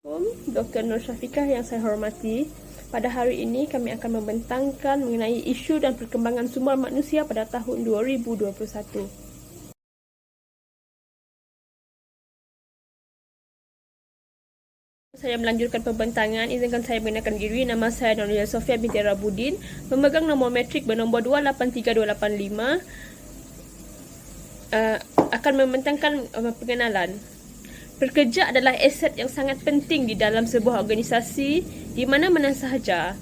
Dr. Nur Syafiqah yang saya hormati, pada hari ini kami akan membentangkan mengenai isu dan perkembangan sumber manusia pada tahun 2021. Saya melanjutkan pembentangan, izinkan saya mengenalkan diri. Nama saya Nurul Sofia binti Rabudin, memegang nombor metrik bernombor 283285. Akan membentangkan pengenalan. Pekerja adalah aset yang sangat penting di dalam sebuah organisasi di mana-mana sahaja.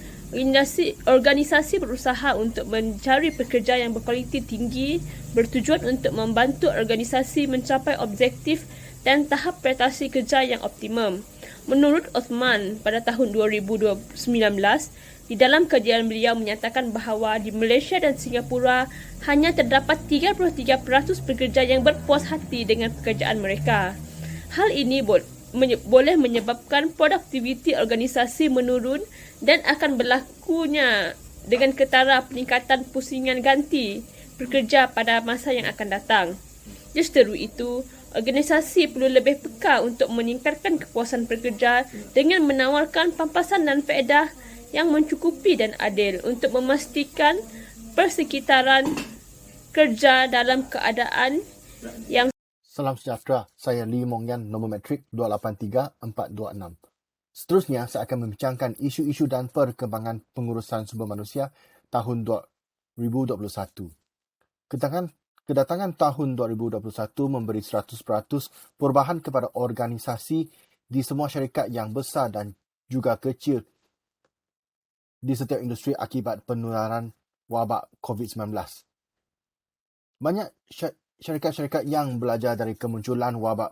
Organisasi berusaha untuk mencari pekerja yang berkualiti tinggi, bertujuan untuk membantu organisasi mencapai objektif dan tahap prestasi kerja yang optimum. Menurut Osman, pada tahun 2019, di dalam kajian beliau menyatakan bahawa di Malaysia dan Singapura hanya terdapat 33% pekerja yang berpuas hati dengan pekerjaan mereka. Hal ini boleh menyebabkan produktiviti organisasi menurun dan akan berlakunya dengan ketara peningkatan pusingan ganti pekerja pada masa yang akan datang. Justeru itu, organisasi perlu lebih peka untuk meningkatkan kepuasan pekerja dengan menawarkan pampasan dan faedah yang mencukupi dan adil untuk memastikan persekitaran kerja dalam keadaan yang Salam sejahtera, saya Lee Mong Yan, nombor metrik 283426. Seterusnya, saya akan membincangkan isu-isu dan perkembangan pengurusan sumber manusia tahun 2021. Kedatangan tahun 2021 memberi 100% perubahan kepada organisasi di semua syarikat yang besar dan juga kecil di setiap industri akibat penularan wabak COVID-19. Banyak syarikat-syarikat yang belajar dari kemunculan wabak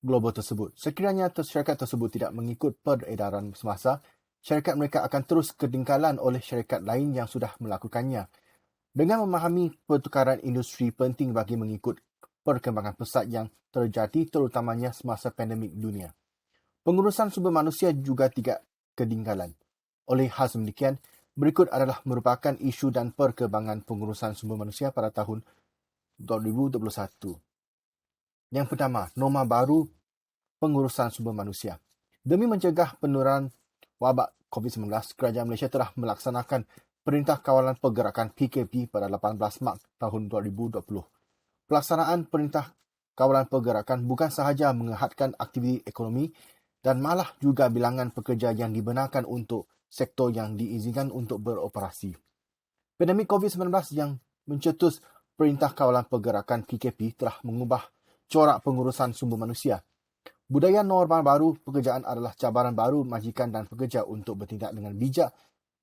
global tersebut. Sekiranya syarikat tersebut tidak mengikut peredaran semasa, syarikat mereka akan terus ketinggalan oleh syarikat lain yang sudah melakukannya. Dengan memahami pertukaran industri penting bagi mengikut perkembangan pesat yang terjadi terutamanya semasa pandemik dunia. Pengurusan sumber manusia juga tidak ketinggalan. Oleh hal sedemikian, berikut adalah merupakan isu dan perkembangan pengurusan sumber manusia pada tahun 2021. Yang pertama, norma baru pengurusan sumber manusia. Demi mencegah penularan wabak COVID-19, Kerajaan Malaysia telah melaksanakan Perintah Kawalan Pergerakan PKP pada 18 Mac tahun 2020. Pelaksanaan Perintah Kawalan Pergerakan bukan sahaja menghadkan aktiviti ekonomi dan malah juga bilangan pekerja yang dibenarkan untuk sektor yang diizinkan untuk beroperasi. Pandemik COVID-19 yang mencetus Perintah Kawalan Pergerakan PKP telah mengubah corak pengurusan sumber manusia. Budaya norma baru pekerjaan adalah cabaran baru majikan dan pekerja untuk bertindak dengan bijak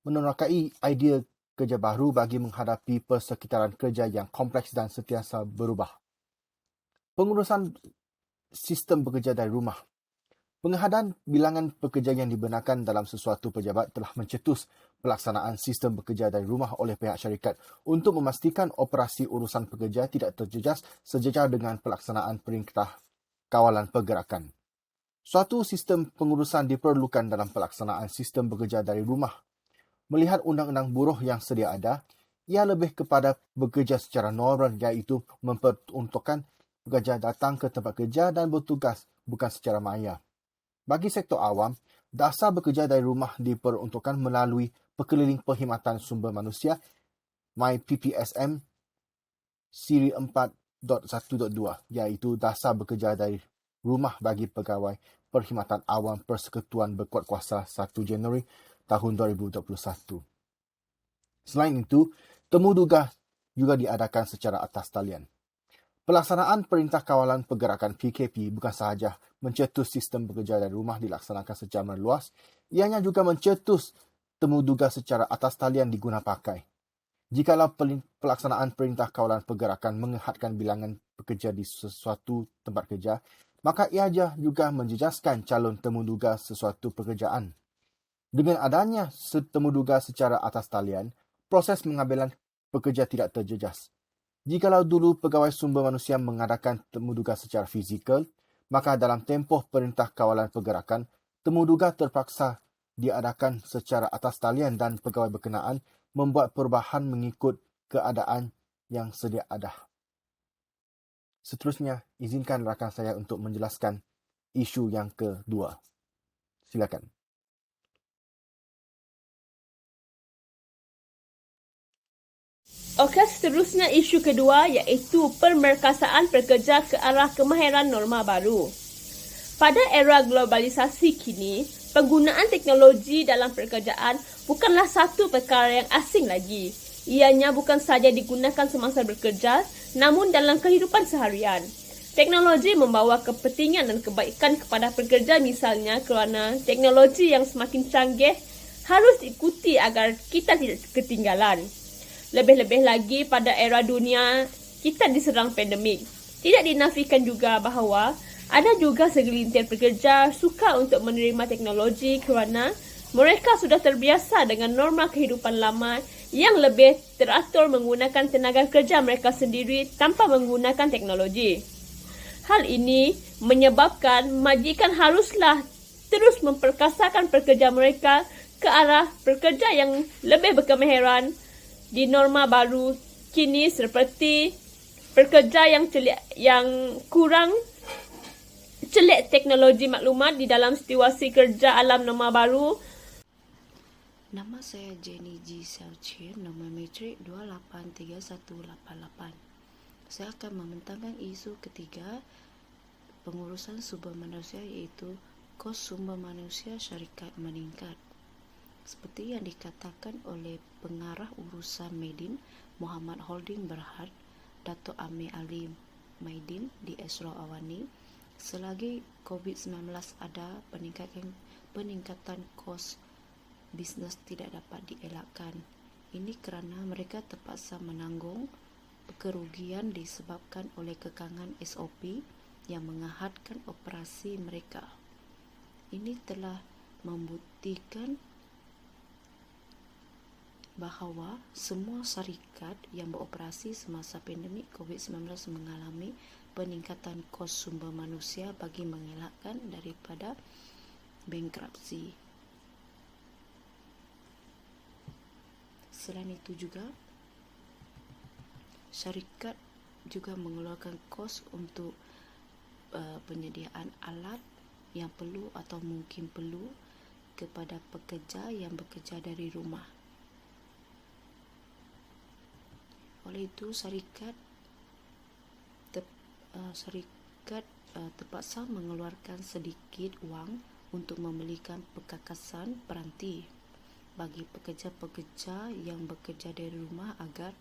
menerokai idea kerja baru bagi menghadapi persekitaran kerja yang kompleks dan sentiasa berubah. Pengurusan sistem bekerja dari rumah. Penghadaan bilangan pekerja yang dibenarkan dalam sesuatu pejabat telah mencetus pelaksanaan sistem bekerja dari rumah oleh pihak syarikat untuk memastikan operasi urusan pekerja tidak terjejas sejajar dengan pelaksanaan Perintah Kawalan Pergerakan. Suatu sistem pengurusan diperlukan dalam pelaksanaan sistem bekerja dari rumah. Melihat undang-undang buruh yang sedia ada, ia lebih kepada bekerja secara normal iaitu memperuntukkan pekerja datang ke tempat kerja dan bertugas bukan secara maya. Bagi sektor awam, dasar bekerja dari rumah diperuntukkan melalui Pekeliling Perkhidmatan Sumber Manusia MyPPSM Siri 4.1.2 iaitu dasar bekerja dari rumah bagi pegawai Perkhidmatan Awam Persekutuan berkuat kuasa 1 Januari tahun 2021. Selain itu, temuduga juga diadakan secara atas talian. Pelaksanaan Perintah Kawalan Pergerakan PKP bukan sahaja mencetus sistem bekerja dari rumah dilaksanakan secara meluas, ianya juga mencetus temuduga secara atas talian diguna pakai. Jikalau pelaksanaan Perintah Kawalan Pergerakan menghadkan bilangan pekerja di sesuatu tempat kerja, maka ia juga menjejaskan calon temuduga sesuatu pekerjaan. Dengan adanya temuduga secara atas talian, proses pengambilan pekerja tidak terjejas. Jikalau dulu pegawai sumber manusia mengadakan temuduga secara fizikal, maka dalam tempoh Perintah Kawalan Pergerakan, temuduga terpaksa diadakan secara atas talian dan pegawai berkenaan membuat perubahan mengikut keadaan yang sedia ada. Seterusnya, izinkan rakan saya untuk menjelaskan isu yang kedua. Silakan. Okey, seterusnya isu kedua iaitu pemerkasaan pekerja ke arah kemahiran norma baru. Pada era globalisasi kini, penggunaan teknologi dalam pekerjaan bukanlah satu perkara yang asing lagi. Ianya bukan sahaja digunakan semasa bekerja, namun dalam kehidupan seharian. Teknologi membawa kepentingan dan kebaikan kepada pekerja misalnya kerana teknologi yang semakin canggih harus diikuti agar kita tidak ketinggalan. Lebih-lebih lagi pada era dunia kita diserang pandemik. Tidak dinafikan juga bahawa ada juga segelintir pekerja suka untuk menerima teknologi kerana mereka sudah terbiasa dengan norma kehidupan lama yang lebih teratur menggunakan tenaga kerja mereka sendiri tanpa menggunakan teknologi. Hal ini menyebabkan majikan haruslah terus memperkasakan pekerja mereka ke arah pekerja yang lebih berkemahiran di norma baru kini seperti pekerja yang kurang celik teknologi maklumat di dalam situasi kerja alam norma baru. Nama saya Jenny G. Xiaoqin, nombor metrik 283188. Saya akan membentangkan isu ketiga pengurusan sumber manusia iaitu kos sumber manusia syarikat meningkat. Seperti yang dikatakan oleh pengarah urusan Maidin Muhammad Holding Berhad, Datuk Amir Ali Maidin di Esra Awani, selagi COVID-19 ada, peningkatan kos bisnes tidak dapat dielakkan. Ini kerana mereka terpaksa menanggung kerugian disebabkan oleh kekangan SOP yang menghadkan operasi mereka. Ini telah membuktikan bahawa semua syarikat yang beroperasi semasa pandemik COVID-19 mengalami peningkatan kos sumber manusia bagi mengelakkan daripada bankruptsi. Selain itu juga, syarikat juga mengeluarkan kos untuk penyediaan alat yang perlu atau mungkin perlu kepada pekerja yang bekerja dari rumah. Oleh itu, syarikat terpaksa mengeluarkan sedikit wang untuk membelikan perkakasan peranti bagi pekerja-pekerja yang bekerja dari rumah agar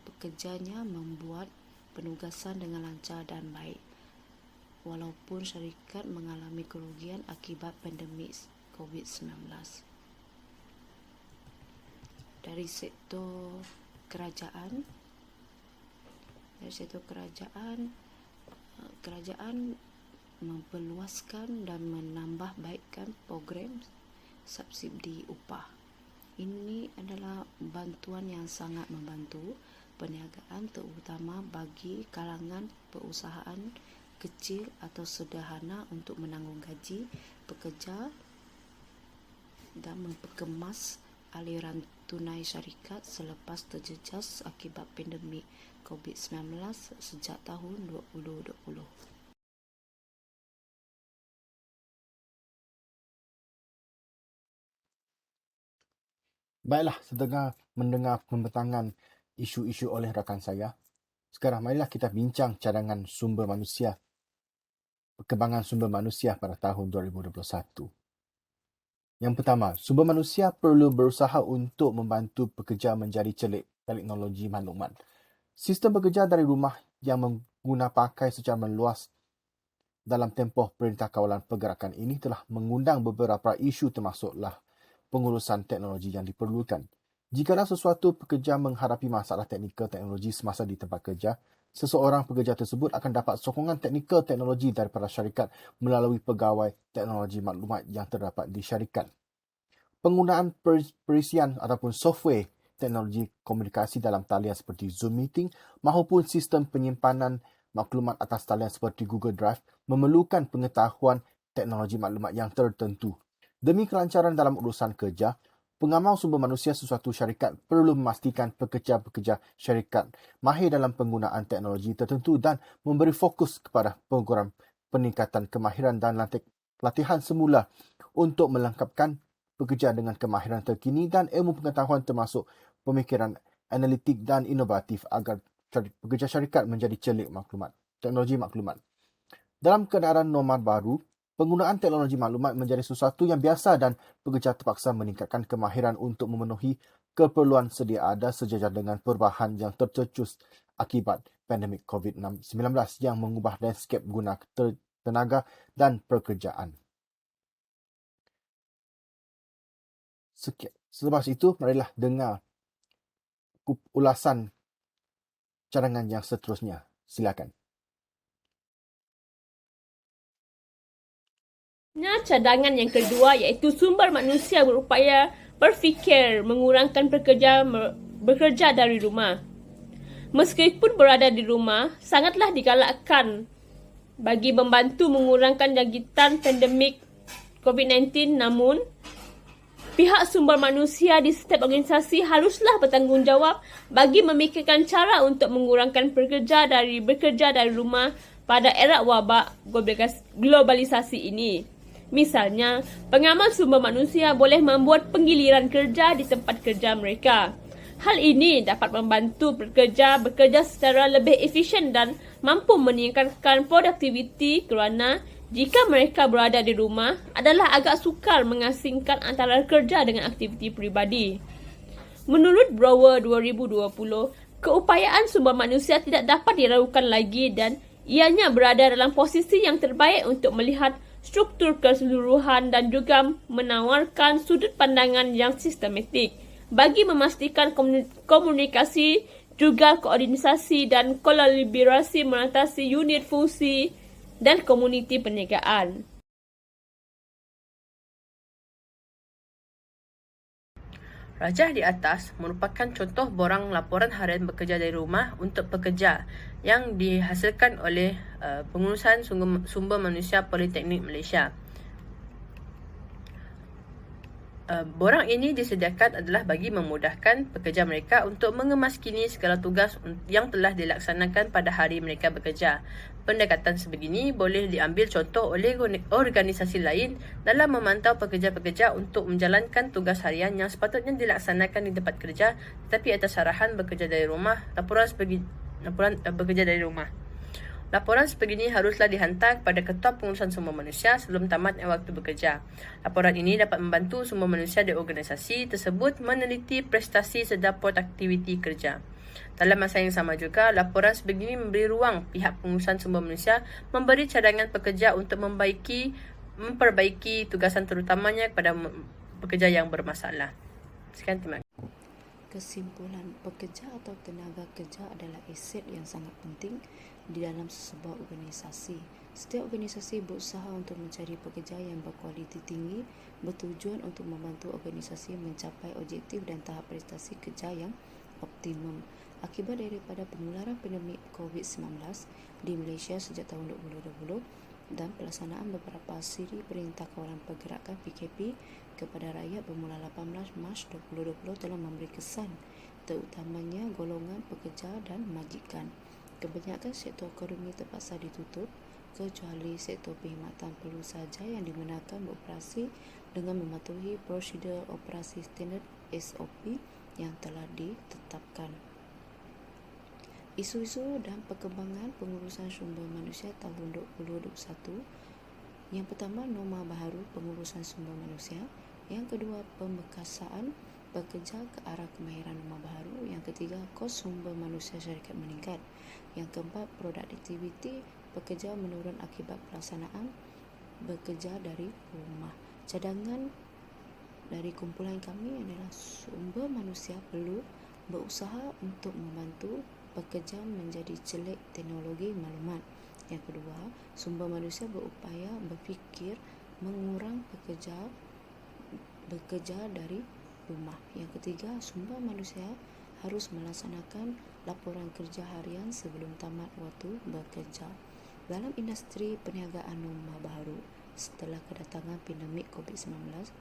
pekerjanya membuat penugasan dengan lancar dan baik. Walaupun syarikat mengalami kerugian akibat pandemik COVID-19. Dari sektor kerajaan memperluaskan dan menambah baikkan program subsidi upah. Ini adalah bantuan yang sangat membantu perniagaan, terutama bagi kalangan perusahaan kecil atau sederhana untuk menanggung gaji pekerja dan memperkemas aliran tunai syarikat selepas terjejas akibat pandemik COVID-19 sejak tahun 2020. Baiklah, setelah mendengar pembentangan isu-isu oleh rakan saya, sekarang marilah kita bincang cadangan sumber manusia, perkembangan sumber manusia pada tahun 2021. Yang pertama, sumber manusia perlu berusaha untuk membantu pekerja menjadi celik teknologi maklumat. Sistem bekerja dari rumah yang mengguna pakai secara meluas dalam tempoh Perintah Kawalan Pergerakan ini telah mengundang beberapa isu termasuklah pengurusan teknologi yang diperlukan. Jikalau sesuatu pekerja menghadapi masalah teknikal teknologi semasa di tempat kerja, seseorang pekerja tersebut akan dapat sokongan teknikal teknologi daripada syarikat melalui pegawai teknologi maklumat yang terdapat di syarikat. Penggunaan perisian ataupun software teknologi komunikasi dalam talian seperti Zoom Meeting maupun sistem penyimpanan maklumat atas talian seperti Google Drive memerlukan pengetahuan teknologi maklumat yang tertentu. Demi kelancaran dalam urusan kerja, pengamal sumber manusia sesuatu syarikat perlu memastikan pekerja-pekerja syarikat mahir dalam penggunaan teknologi tertentu dan memberi fokus kepada program peningkatan kemahiran dan pelatihan semula untuk melengkapkan pekerja dengan kemahiran terkini dan ilmu pengetahuan termasuk pemikiran analitik dan inovatif agar pekerja syarikat menjadi celik teknologi maklumat. Dalam keadaan normal baru, penggunaan teknologi maklumat menjadi sesuatu yang biasa dan pekerja terpaksa meningkatkan kemahiran untuk memenuhi keperluan sedia ada sejajar dengan perubahan yang tercetus akibat pandemik COVID-19 yang mengubah landscape guna tenaga dan pekerjaan. Selepas itu, marilah dengar ulasan cadangan yang seterusnya. Silakan. Cadangan yang kedua iaitu sumber manusia berupaya berfikir mengurangkan bekerja dari rumah. Meskipun berada di rumah, sangatlah digalakkan bagi membantu mengurangkan jangkitan pandemik COVID-19, namun pihak sumber manusia di setiap organisasi haruslah bertanggungjawab bagi memikirkan cara untuk mengurangkan bekerja dari rumah pada era wabak globalisasi ini. Misalnya, pengamal sumber manusia boleh membuat penggiliran kerja di tempat kerja mereka. Hal ini dapat membantu pekerja bekerja secara lebih efisien dan mampu meningkatkan produktiviti kerana jika mereka berada di rumah adalah agak sukar mengasingkan antara kerja dengan aktiviti peribadi. Menurut Brower 2020, keupayaan sumber manusia tidak dapat diragukan lagi dan ianya berada dalam posisi yang terbaik untuk melihat struktur keseluruhan dan juga menawarkan sudut pandangan yang sistematik bagi memastikan komunikasi, juga koordinasi dan kolaborasi mengatasi unit fungsi dan komuniti perniagaan. Rajah di atas merupakan contoh borang laporan harian bekerja dari rumah untuk pekerja yang dihasilkan oleh Pengurusan Sumber Manusia Politeknik Malaysia. Borang ini disediakan adalah bagi memudahkan pekerja mereka untuk mengemaskini segala tugas yang telah dilaksanakan pada hari mereka bekerja. Pendekatan sebegini boleh diambil contoh oleh organisasi lain dalam memantau pekerja-pekerja untuk menjalankan tugas harian yang sepatutnya dilaksanakan di tempat kerja tetapi atas arahan bekerja dari rumah. Bekerja dari rumah. Laporan sebegini haruslah dihantar kepada Ketua Pengurusan Sumber Manusia sebelum tamatnya waktu bekerja. Laporan ini dapat membantu sumber manusia di organisasi tersebut meneliti prestasi serta produktiviti kerja. Dalam masa yang sama juga, laporan sebegini memberi ruang pihak pengurusan sumber manusia memberi cadangan pekerja untuk memperbaiki tugasan terutamanya kepada pekerja yang bermasalah. Sekian, terima kasih. Kesimpulan, pekerja atau tenaga kerja adalah aset yang sangat penting di dalam sebuah organisasi. Setiap organisasi berusaha untuk mencari pekerja yang berkualiti tinggi bertujuan untuk membantu organisasi mencapai objektif dan tahap prestasi kerja yang optimum. Akibat daripada penularan pandemik COVID-19 di Malaysia sejak tahun 2020 dan pelaksanaan beberapa siri Perintah Kawalan Pergerakan PKP kepada rakyat bermula 18 Mac 2020 telah memberi kesan terutamanya golongan pekerja dan majikan. Kebanyakan sektor ekonomi terpaksa ditutup kecuali sektor perkhidmatan perlu sahaja yang dibenarkan beroperasi dengan mematuhi prosedur operasi standard SOP yang telah ditetapkan. Isu-isu dan perkembangan pengurusan sumber manusia tahun 2021. Yang pertama, norma baharu pengurusan sumber manusia. Yang kedua, pembekasaan bekerja ke arah kemahiran norma baharu. Yang ketiga, kos sumber manusia syarikat meningkat. Yang keempat, produktiviti pekerja menurun akibat pelaksanaan bekerja dari rumah. Cadangan dari kumpulan kami adalah sumber manusia perlu berusaha untuk membantu pekerja menjadi celik teknologi maklumat. Yang kedua, sumber manusia berupaya berfikir mengurang bekerja dari rumah. Yang ketiga, sumber manusia harus melaksanakan laporan kerja harian sebelum tamat waktu bekerja. Dalam industri perniagaan norma baharu setelah kedatangan pandemik COVID-19,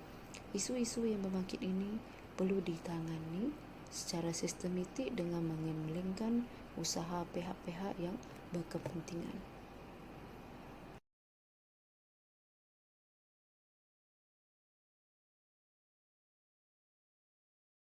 isu-isu yang berbangkit ini perlu ditangani secara sistematik dengan mengemblengkan usaha pihak-pihak yang berkepentingan.